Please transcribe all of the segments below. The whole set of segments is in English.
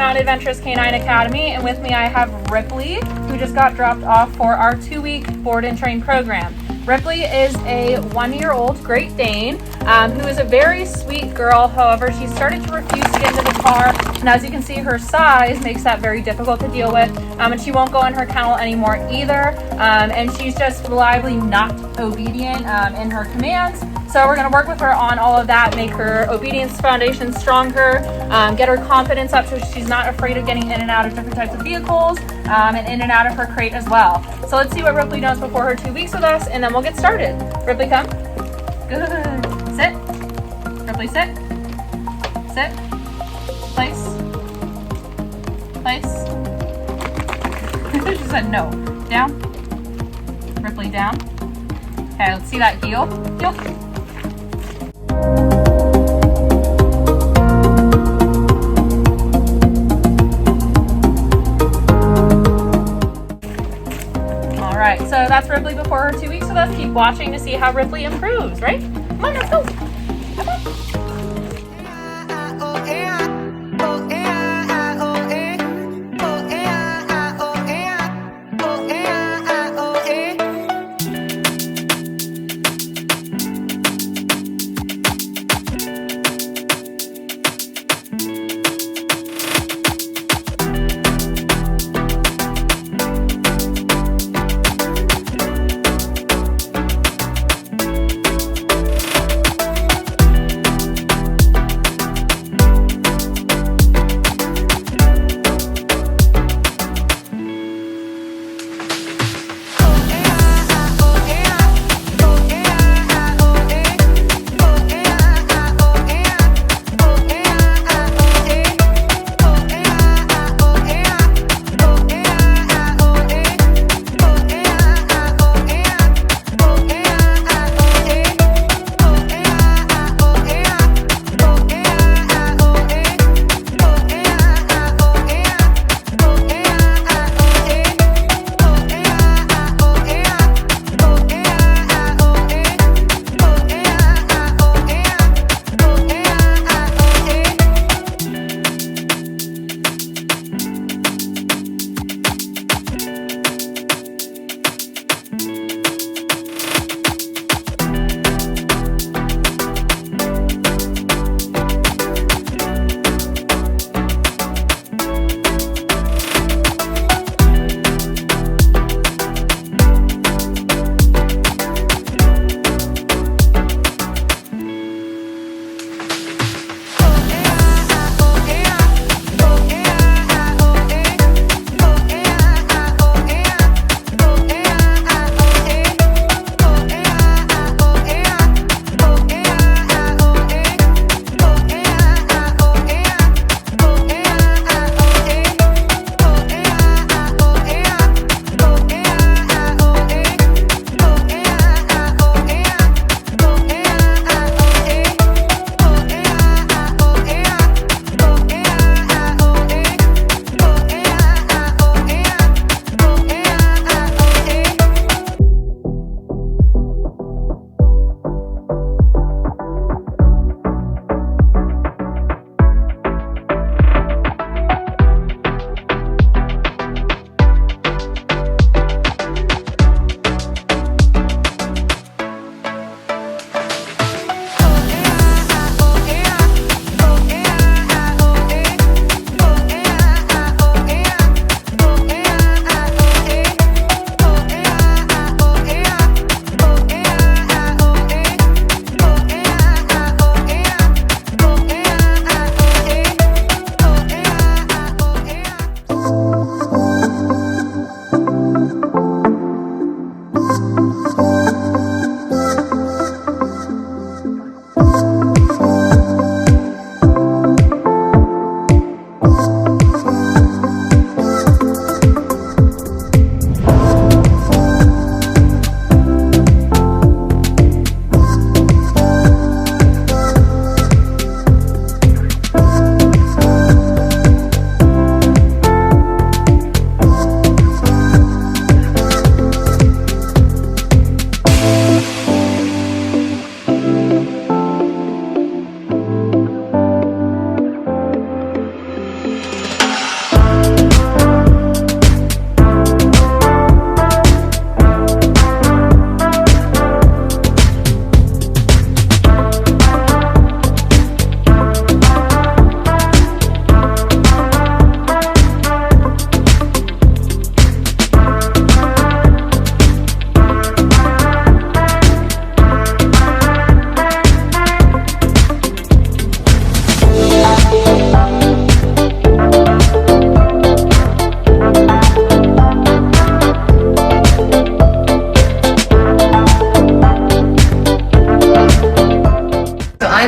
Vermont Adventurous Canine Academy, and with me I have Ripley, who just got dropped off for our 2-week board and train program. Ripley is a 1-year-old Great Dane who is a very sweet girl. However, she started to refuse to get into the car, and as you can see, her size makes that very difficult to deal with, and she won't go in her kennel anymore either, and she's just reliably not obedient in her commands. So we're going to work with her on all of that, make her obedience foundation stronger, get her confidence up so she's not afraid of getting in and out of different types of vehicles, and in and out of her crate as well. So let's see what Ripley does before her 2 weeks with us, and then we'll get started. Ripley, come. Good. Sit. Ripley, sit. Sit. Place. Place. She said no. Down. Ripley, down. Okay, let's see that heel. Heel. All right, so that's Ripley before her 2 weeks with us. Keep watching to see how Ripley improves, right? Come on, let's go. Come on.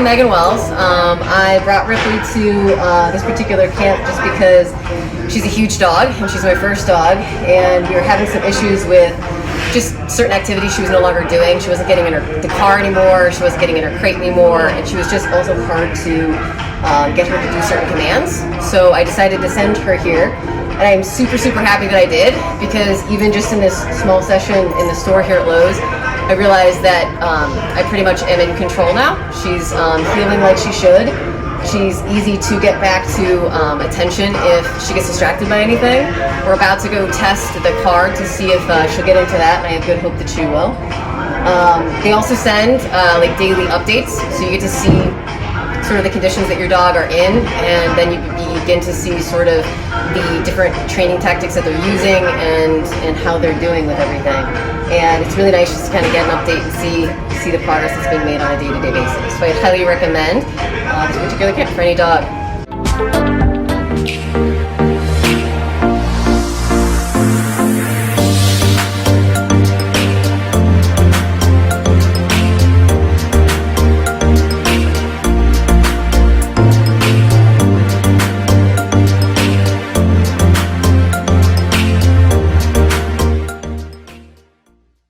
Megan Wells. I brought Ripley to this particular camp just because she's a huge dog and she's my first dog, and we were having some issues with just certain activities she was no longer doing. She wasn't getting in the car anymore, she wasn't getting in her crate anymore, and she was just also hard to get her to do certain commands. So I decided to send her here, and I'm super happy that I did, because even just in this small session in the store here at Lowe's, I realized that I pretty much am in control now. She's healing like she should. She's easy to get back to attention if she gets distracted by anything. We're about to go test the car to see if she'll get into that, and I have good hope that she will. They also send like daily updates, so you get to see sort of the conditions that your dog are in, and then you begin to see sort of the different training tactics that they're using and how they're doing with everything. And it's really nice just to kind of get an update and see the progress that's being made on a day-to-day basis. So I highly recommend this particular camp for any dog.